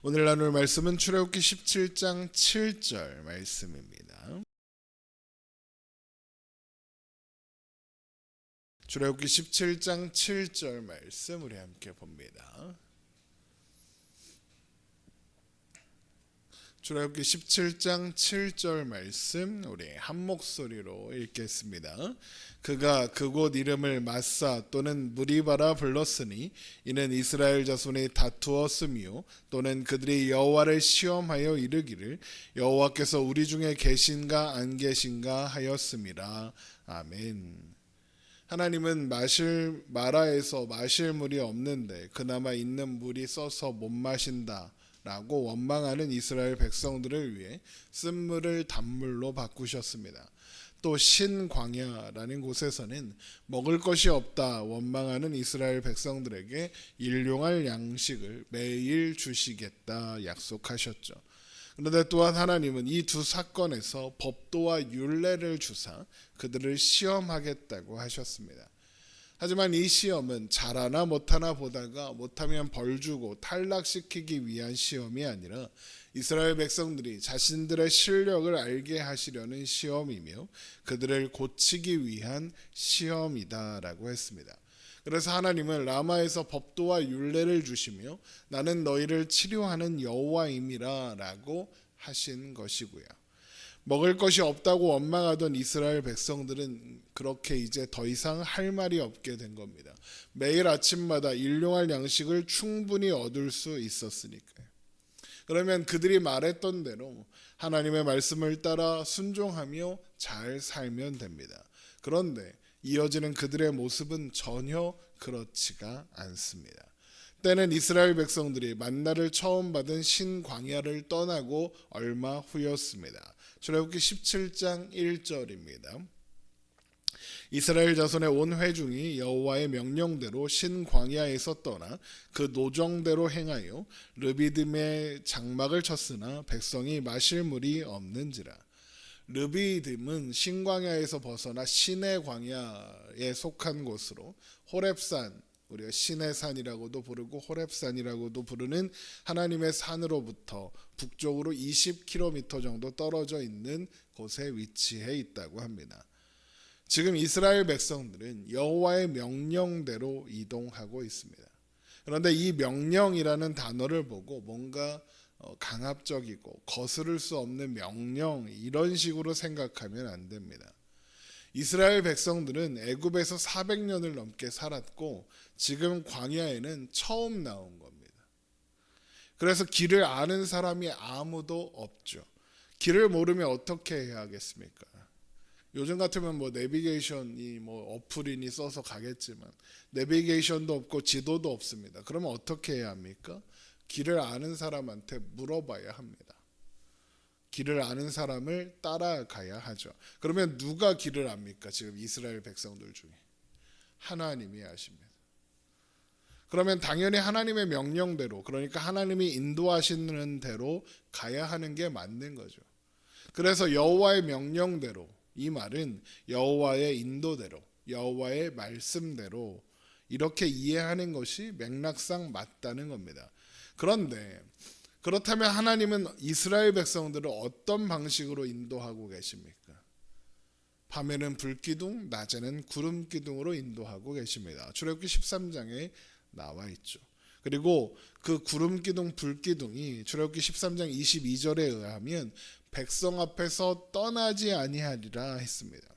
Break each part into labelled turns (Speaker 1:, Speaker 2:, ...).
Speaker 1: 오늘 나눌 말씀은 출애굽기 17장 7절 말씀입니다. 출애굽기 17장 7절 말씀 우리 함께 봅니다. 출애굽기 17장 7절 말씀 우리 한 목소리로 읽겠습니다. 그가 그곳 이름을 마사 또는 무리바라 불렀으니 이는 이스라엘 자손이 다투었으며 또는 그들이 여호와를 시험하여 이르기를 여호와께서 우리 중에 계신가 안 계신가 하였음이라. 아멘. 하나님은 마라에서 마실 물이 없는데 그나마 있는 물이 써서 못 마신다 라고 원망하는 이스라엘 백성들을 위해 쓴물을 단물로 바꾸셨습니다. 또 신광야라는 곳에서는 먹을 것이 없다 원망하는 이스라엘 백성들에게 일용할 양식을 매일 주시겠다 약속하셨죠. 그런데 또한 하나님은 이 두 사건에서 법도와 율례를 주사 그들을 시험하겠다고 하셨습니다. 하지만 이 시험은 잘하나 못하나 보다가 못하면 벌 주고 탈락시키기 위한 시험이 아니라 이스라엘 백성들이 자신들의 실력을 알게 하시려는 시험이며 그들을 고치기 위한 시험이다라고 했습니다. 그래서 하나님은 라마에서 법도와 율례를 주시며 나는 너희를 치료하는 여호와임이라 라고 하신 것이고요. 먹을 것이 없다고 원망하던 이스라엘 백성들은 그렇게 이제 더 이상 할 말이 없게 된 겁니다. 매일 아침마다 일용할 양식을 충분히 얻을 수 있었으니까요. 그러면 그들이 말했던 대로 하나님의 말씀을 따라 순종하며 잘 살면 됩니다. 그런데 이어지는 그들의 모습은 전혀 그렇지가 않습니다. 때는 이스라엘 백성들이 만나를 처음 받은 신광야를 떠나고 얼마 후였습니다. 출애굽기 17장 1절입니다. 이스라엘 자손의 온 회중이 여호와의 명령대로 신광야에서 떠나 그 노정대로 행하여 르비딤의 장막을 쳤으나 백성이 마실 물이 없는지라. 르비딤은 신광야에서 벗어나 신의 광야에 속한 곳으로 호렙산, 우리가 신의 산이라고도 부르고 호렙산이라고도 부르는 하나님의 산으로부터 북쪽으로 20km 정도 떨어져 있는 곳에 위치해 있다고 합니다. 지금 이스라엘 백성들은 여호와의 명령대로 이동하고 있습니다. 그런데 이 명령이라는 단어를 보고 뭔가 강압적이고 거스를 수 없는 명령 이런 식으로 생각하면 안 됩니다. 이스라엘 백성들은 애굽에서 400년을 넘게 살았고 지금 광야에는 처음 나온 겁니다. 그래서 길을 아는 사람이 아무도 없죠. 길을 모르면 어떻게 해야 하겠습니까? 요즘 같으면 내비게이션이 어플이니 써서 가겠지만 내비게이션도 없고 지도도 없습니다. 그러면 어떻게 해야 합니까? 길을 아는 사람한테 물어봐야 합니다. 길을 아는 사람을 따라가야 하죠. 그러면 누가 길을 압니까? 지금 이스라엘 백성들 중에 하나님이 아십니다. 그러면 당연히 하나님의 명령대로, 그러니까 하나님이 인도하시는 대로 가야 하는 게 맞는 거죠. 그래서 여호와의 명령대로, 이 말은 여호와의 인도대로, 여호와의 말씀대로 이렇게 이해하는 것이 맥락상 맞다는 겁니다. 그런데 그렇다면 하나님은 이스라엘 백성들을 어떤 방식으로 인도하고 계십니까? 밤에는 불기둥, 낮에는 구름기둥으로 인도하고 계십니다. 출애굽기 13장에 나와 있죠. 그리고 그 구름기둥, 불기둥이 출애굽기 13장 22절에 의하면 백성 앞에서 떠나지 아니하리라 했습니다.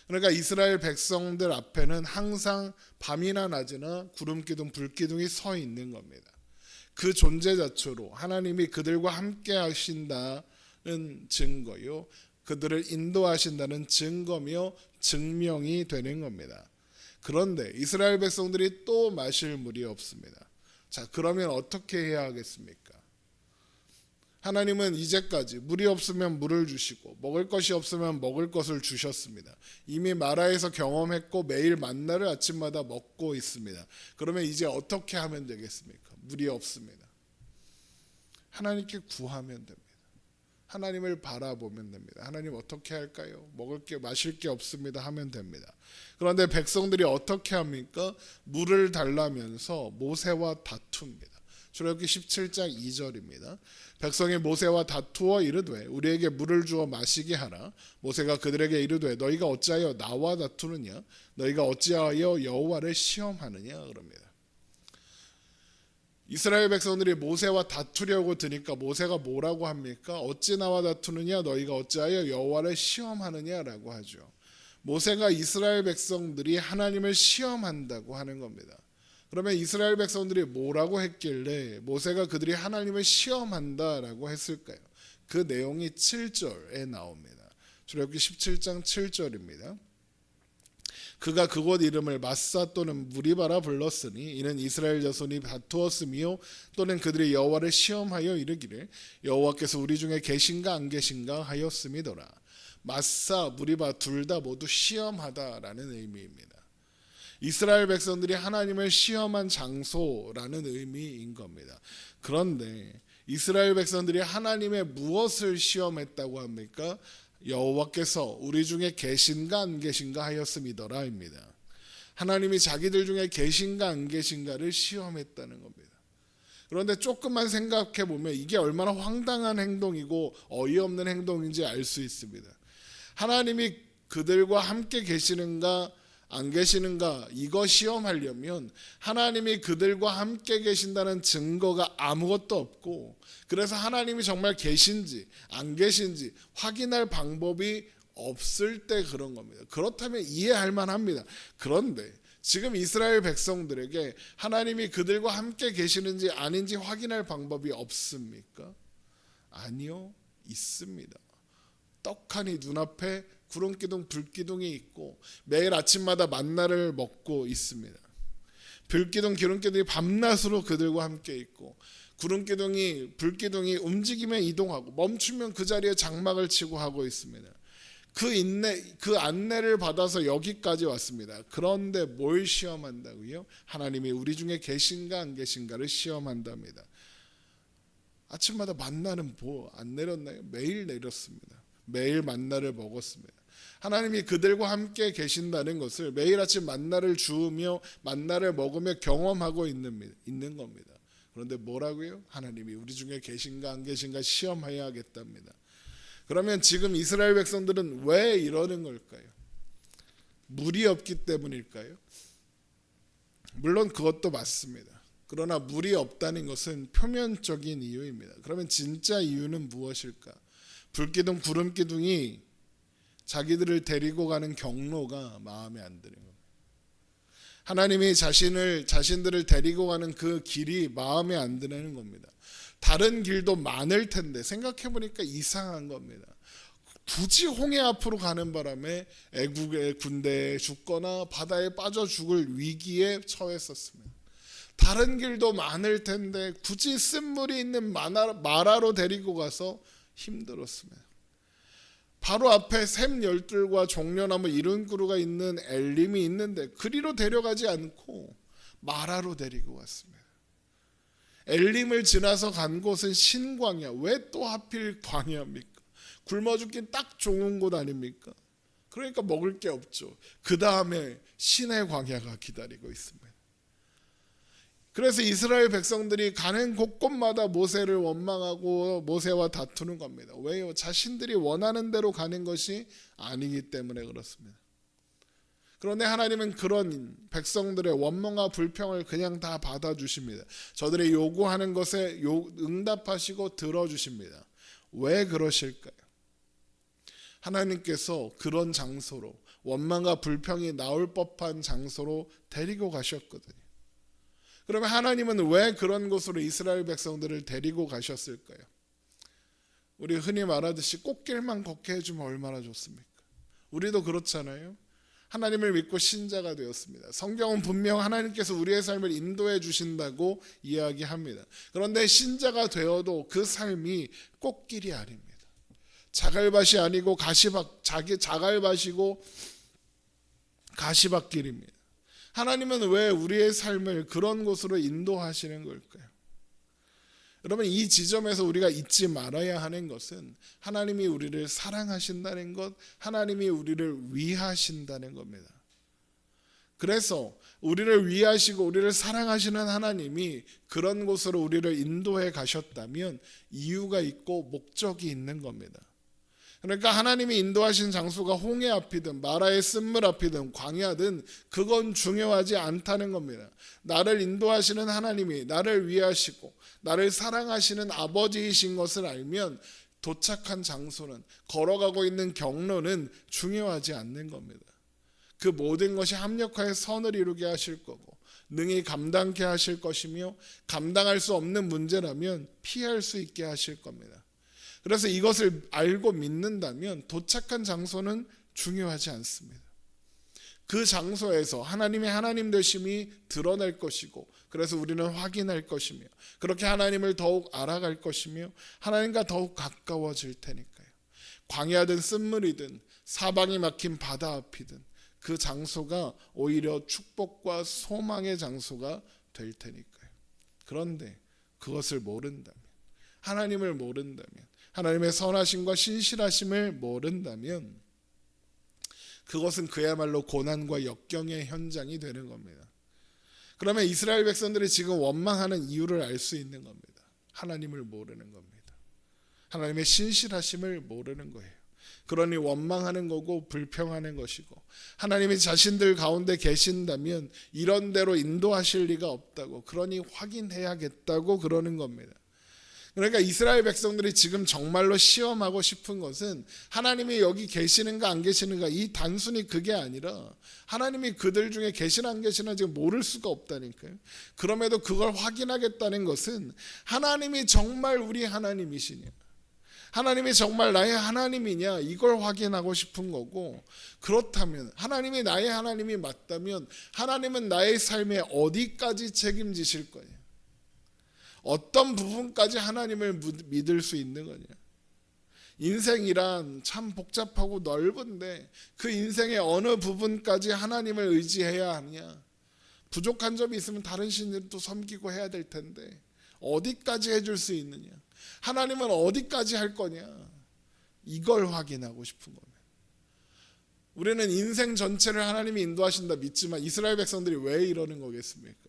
Speaker 1: 그러니까 이스라엘 백성들 앞에는 항상 밤이나 낮이나 구름기둥, 불기둥이 서 있는 겁니다. 그 존재 자체로 하나님이 그들과 함께 하신다는 증거요, 그들을 인도하신다는 증거며 증명이 되는 겁니다. 그런데 이스라엘 백성들이 또 마실 물이 없습니다. 자, 그러면 어떻게 해야 하겠습니까? 하나님은 이제까지 물이 없으면 물을 주시고 먹을 것이 없으면 먹을 것을 주셨습니다. 이미 마라에서 경험했고 매일 만나를 아침마다 먹고 있습니다. 그러면 이제 어떻게 하면 되겠습니까? 물이 없습니다. 하나님께 구하면 됩니다. 하나님을 바라보면 됩니다. 하나님 어떻게 할까요? 먹을 게 마실 게 없습니다 하면 됩니다. 그런데 백성들이 어떻게 합니까? 물을 달라면서 모세와 다툽니다. 출애굽기 17장 2절입니다. 백성이 모세와 다투어 이르되 우리에게 물을 주어 마시게 하라. 모세가 그들에게 이르되 너희가 어찌하여 나와 다투느냐? 너희가 어찌하여 여호와를 시험하느냐? 그럽니다. 이스라엘 백성들이 모세와 다투려고 드니까 모세가 뭐라고 합니까? 어찌 나와 다투느냐? 너희가 어찌하여 여호와를 시험하느냐라고 하죠. 모세가 이스라엘 백성들이 하나님을 시험한다고 하는 겁니다. 그러면 이스라엘 백성들이 뭐라고 했길래 모세가 그들이 하나님을 시험한다라고 했을까요? 그 내용이 7절에 나옵니다. 출애굽기 17장 7절입니다. 그가 그곳 이름을 마사 또는 무리바라 불렀으니 이는 이스라엘 자손이 다투었으며 또는 그들이 여호와를 시험하여 이르기를 여호와께서 우리 중에 계신가 안 계신가 하였음이더라. 마사 무리바 둘 다 모두 시험하다라는 의미입니다. 이스라엘 백성들이 하나님을 시험한 장소라는 의미인 겁니다. 그런데 이스라엘 백성들이 하나님의 무엇을 시험했다고 합니까? 여호와께서 우리 중에 계신가 안 계신가 하였음이더라입니다. 하나님이 자기들 중에 계신가 안 계신가를 시험했다는 겁니다. 그런데 조금만 생각해 보면 이게 얼마나 황당한 행동이고 어이없는 행동인지 알 수 있습니다. 하나님이 그들과 함께 계시는가 안 계시는가 이거 시험하려면 하나님이 그들과 함께 계신다는 증거가 아무것도 없고, 그래서 하나님이 정말 계신지 안 계신지 확인할 방법이 없을 때 그런 겁니다. 그렇다면 이해할 만합니다. 그런데 지금 이스라엘 백성들에게 하나님이 그들과 함께 계시는지 아닌지 확인할 방법이 없습니까? 아니요, 있습니다. 떡하니 눈앞에 구름기둥 불기둥이 있고 매일 아침마다 만나를 먹고 있습니다. 불기둥 기름기둥이 밤낮으로 그들과 함께 있고 불기둥이 움직이면 이동하고 멈추면 그 자리에 장막을 치고 하고 있습니다. 그 안내를 받아서 여기까지 왔습니다. 그런데 뭘 시험한다고요? 하나님이 우리 중에 계신가 안 계신가를 시험한답니다. 아침마다 만나는 뭐 안 내렸나요? 매일 내렸습니다. 매일 만나를 먹었습니다. 하나님이 그들과 함께 계신다는 것을 매일 아침 만나를 주우며 만나를 먹으며 경험하고 있는 겁니다. 그런데 뭐라고요? 하나님이 우리 중에 계신가 안 계신가 시험해야겠답니다. 그러면 지금 이스라엘 백성들은 왜 이러는 걸까요? 물이 없기 때문일까요? 물론 그것도 맞습니다. 그러나 물이 없다는 것은 표면적인 이유입니다. 그러면 진짜 이유는 무엇일까? 불기둥 구름기둥이 자기들을 데리고 가는 경로가 마음에 안 드는 겁니다. 하나님이 자신들을 데리고 가는 그 길이 마음에 안 드는 겁니다. 다른 길도 많을 텐데 생각해 보니까 이상한 겁니다. 굳이 홍해 앞으로 가는 바람에 애국의 군대에 죽거나 바다에 빠져 죽을 위기에 처했었습니다. 다른 길도 많을 텐데 굳이 쓴물이 있는 마라로 데리고 가서 힘들었습니다. 바로 앞에 샘 열둘과 종려나무 이른그루가 있는 엘림이 있는데 그리로 데려가지 않고 마라로 데리고 왔습니다. 엘림을 지나서 간 곳은 신광야. 왜 또 하필 광야입니까? 굶어 죽긴 딱 좋은 곳 아닙니까? 그러니까 먹을 게 없죠. 그 다음에 신의 광야가 기다리고 있습니다. 그래서 이스라엘 백성들이 가는 곳곳마다 모세를 원망하고 모세와 다투는 겁니다. 왜요? 자신들이 원하는 대로 가는 것이 아니기 때문에 그렇습니다. 그런데 하나님은 그런 백성들의 원망과 불평을 그냥 다 받아주십니다. 저들의 요구하는 것에 응답하시고 들어주십니다. 왜 그러실까요? 하나님께서 그런 장소로, 원망과 불평이 나올 법한 장소로 데리고 가셨거든요. 그러면 하나님은 왜 그런 곳으로 이스라엘 백성들을 데리고 가셨을까요? 우리 흔히 말하듯이 꽃길만 걷게 해주면 얼마나 좋습니까? 우리도 그렇잖아요. 하나님을 믿고 신자가 되었습니다. 성경은 분명 하나님께서 우리의 삶을 인도해 주신다고 이야기합니다. 그런데 신자가 되어도 그 삶이 꽃길이 아닙니다. 자갈밭이 아니고 자갈밭이고 가시밭길입니다. 하나님은 왜 우리의 삶을 그런 곳으로 인도하시는 걸까요? 여러분, 이 지점에서 우리가 잊지 말아야 하는 것은 하나님이 우리를 사랑하신다는 것, 하나님이 우리를 위하신다는 겁니다. 그래서 우리를 위하시고 우리를 사랑하시는 하나님이 그런 곳으로 우리를 인도해 가셨다면 이유가 있고 목적이 있는 겁니다. 그러니까 하나님이 인도하신 장소가 홍해 앞이든 마라의 쓴물 앞이든 광야든 그건 중요하지 않다는 겁니다. 나를 인도하시는 하나님이 나를 위하시고 나를 사랑하시는 아버지이신 것을 알면 도착한 장소는, 걸어가고 있는 경로는 중요하지 않는 겁니다. 그 모든 것이 합력하여 선을 이루게 하실 거고 능히 감당케 하실 것이며, 감당할 수 없는 문제라면 피할 수 있게 하실 겁니다. 그래서 이것을 알고 믿는다면 도착한 장소는 중요하지 않습니다. 그 장소에서 하나님의 하나님 되심이 드러날 것이고, 그래서 우리는 확인할 것이며, 그렇게 하나님을 더욱 알아갈 것이며 하나님과 더욱 가까워질 테니까요. 광야든 쓴물이든 사방이 막힌 바다 앞이든 그 장소가 오히려 축복과 소망의 장소가 될 테니까요. 그런데 그것을 모른다면, 하나님을 모른다면, 하나님의 선하심과 신실하심을 모른다면 그것은 그야말로 고난과 역경의 현장이 되는 겁니다. 그러면 이스라엘 백성들이 지금 원망하는 이유를 알 수 있는 겁니다. 하나님을 모르는 겁니다. 하나님의 신실하심을 모르는 거예요. 그러니 원망하는 거고 불평하는 것이고, 하나님이 자신들 가운데 계신다면 이런 대로 인도하실 리가 없다고, 그러니 확인해야겠다고 그러는 겁니다. 그러니까 이스라엘 백성들이 지금 정말로 시험하고 싶은 것은 하나님이 여기 계시는가 안 계시는가, 이 단순히 그게 아니라 하나님이 그들 중에 계시나 안 계시나 지금 모를 수가 없다니까요. 그럼에도 그걸 확인하겠다는 것은 하나님이 정말 우리 하나님이시냐, 하나님이 정말 나의 하나님이냐, 이걸 확인하고 싶은 거고, 그렇다면 하나님이 나의 하나님이 맞다면 하나님은 나의 삶에 어디까지 책임지실 거냐, 어떤 부분까지 하나님을 믿을 수 있는 거냐. 인생이란 참 복잡하고 넓은데 그 인생의 어느 부분까지 하나님을 의지해야 하느냐. 부족한 점이 있으면 다른 신들을 또 섬기고 해야 될 텐데 어디까지 해줄 수 있느냐, 하나님은 어디까지 할 거냐, 이걸 확인하고 싶은 겁니다. 우리는 인생 전체를 하나님이 인도하신다 믿지만 이스라엘 백성들이 왜 이러는 거겠습니까?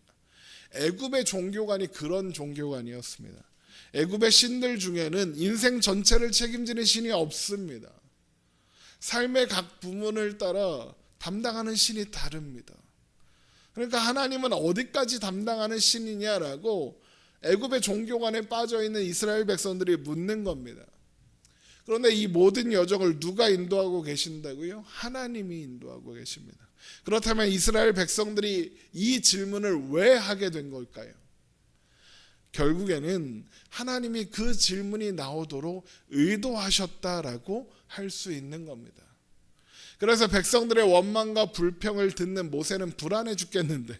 Speaker 1: 애굽의 종교관이 그런 종교관이었습니다. 애굽의 신들 중에는 인생 전체를 책임지는 신이 없습니다. 삶의 각 부문을 따라 담당하는 신이 다릅니다. 그러니까 하나님은 어디까지 담당하는 신이냐라고 애굽의 종교관에 빠져있는 이스라엘 백성들이 묻는 겁니다. 그런데 이 모든 여정을 누가 인도하고 계신다고요? 하나님이 인도하고 계십니다. 그렇다면 이스라엘 백성들이 이 질문을 왜 하게 된 걸까요? 결국에는 하나님이 그 질문이 나오도록 의도하셨다라고 할 수 있는 겁니다. 그래서 백성들의 원망과 불평을 듣는 모세는 불안해 죽겠는데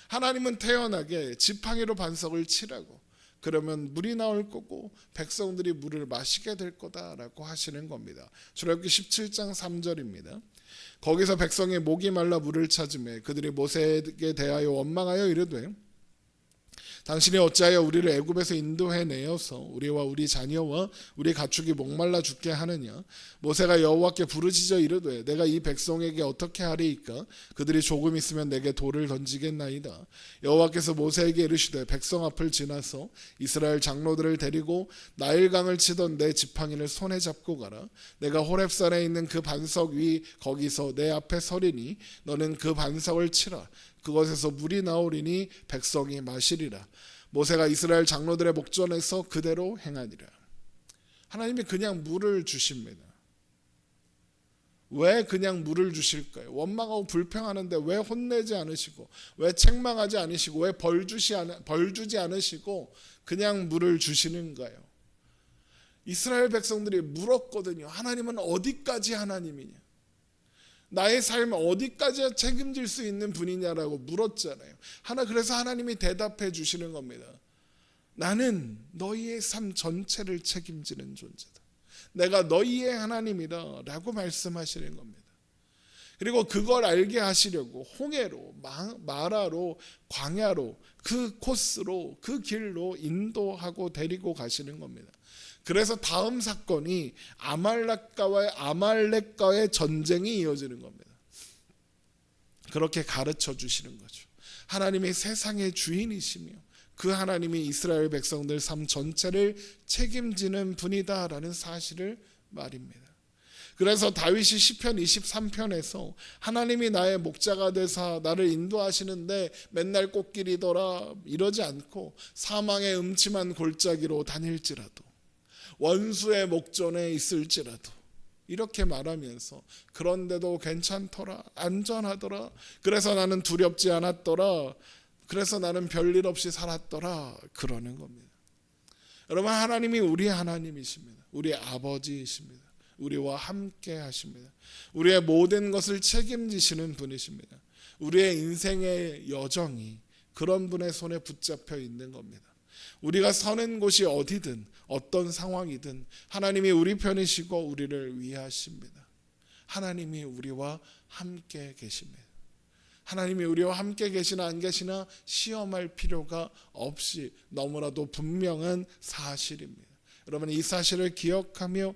Speaker 1: 하나님은 태연하게 지팡이로 반석을 치라고, 그러면 물이 나올 거고 백성들이 물을 마시게 될 거다라고 하시는 겁니다. 출애굽기 17장 3절입니다. 거기서 백성의 목이 말라 물을 찾으매 그들이 모세에게 대하여 원망하여 이르되 당신이 어찌하여 우리를 애굽에서 인도해 내어서 우리와 우리 자녀와 우리 가축이 목말라 죽게 하느냐. 모세가 여호와께 부르짖어 이르되 내가 이 백성에게 어떻게 하리이까? 그들이 조금 있으면 내게 돌을 던지겠나이다. 여호와께서 모세에게 이르시되 백성 앞을 지나서 이스라엘 장로들을 데리고 나일강을 치던 내 지팡이를 손에 잡고 가라. 내가 호렙산에 있는 그 반석 위 거기서 내 앞에 서리니 너는 그 반석을 치라. 그것에서 물이 나오리니 백성이 마시리라. 모세가 이스라엘 장로들의 목전에서 그대로 행하니라. 하나님이 그냥 물을 주십니다. 왜 그냥 물을 주실까요? 원망하고 불평하는데 왜 혼내지 않으시고, 왜 책망하지 않으시고, 왜 벌 주지 않으시고 그냥 물을 주시는가요? 이스라엘 백성들이 물었거든요. 하나님은 어디까지 하나님이냐, 나의 삶을 어디까지 책임질 수 있는 분이냐라고 물었잖아요. 그래서 하나님이 대답해 주시는 겁니다. 나는 너희의 삶 전체를 책임지는 존재다. 내가 너희의 하나님이다 라고 말씀하시는 겁니다. 그리고 그걸 알게 하시려고 홍해로, 마라로, 광야로, 그 코스로, 그 길로 인도하고 데리고 가시는 겁니다. 그래서 다음 사건이 아말렉과의 전쟁이 이어지는 겁니다. 그렇게 가르쳐 주시는 거죠. 하나님이 세상의 주인이시며 그 하나님이 이스라엘 백성들 삶 전체를 책임지는 분이다라는 사실을 말입니다. 그래서 다윗이 시편 23편에서 하나님이 나의 목자가 되사 나를 인도하시는데 맨날 꽃길이더라 이러지 않고 사망의 음침한 골짜기로 다닐지라도 원수의 목전에 있을지라도 이렇게 말하면서 그런데도 괜찮더라, 안전하더라, 그래서 나는 두렵지 않았더라, 그래서 나는 별일 없이 살았더라 그러는 겁니다. 여러분, 하나님이 우리 하나님이십니다. 우리 아버지이십니다. 우리와 함께 하십니다. 우리의 모든 것을 책임지시는 분이십니다. 우리의 인생의 여정이 그런 분의 손에 붙잡혀 있는 겁니다. 우리가 서는 곳이 어디든 어떤 상황이든 하나님이 우리 편이시고 우리를 위하십니다. 하나님이 우리와 함께 계십니다. 하나님이 우리와 함께 계시나 안 계시나 시험할 필요가 없이 너무나도 분명한 사실입니다. 여러분, 이 사실을 기억하며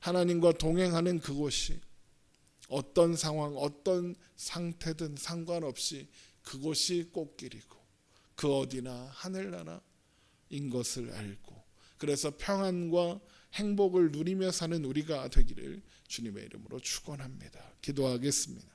Speaker 1: 하나님과 동행하는 그곳이 어떤 상황, 어떤 상태든 상관없이 그곳이 꽃길이고 그 어디나 하늘나라인 것을 알고, 그래서 평안과 행복을 누리며 사는 우리가 되기를 주님의 이름으로 축원합니다. 기도하겠습니다.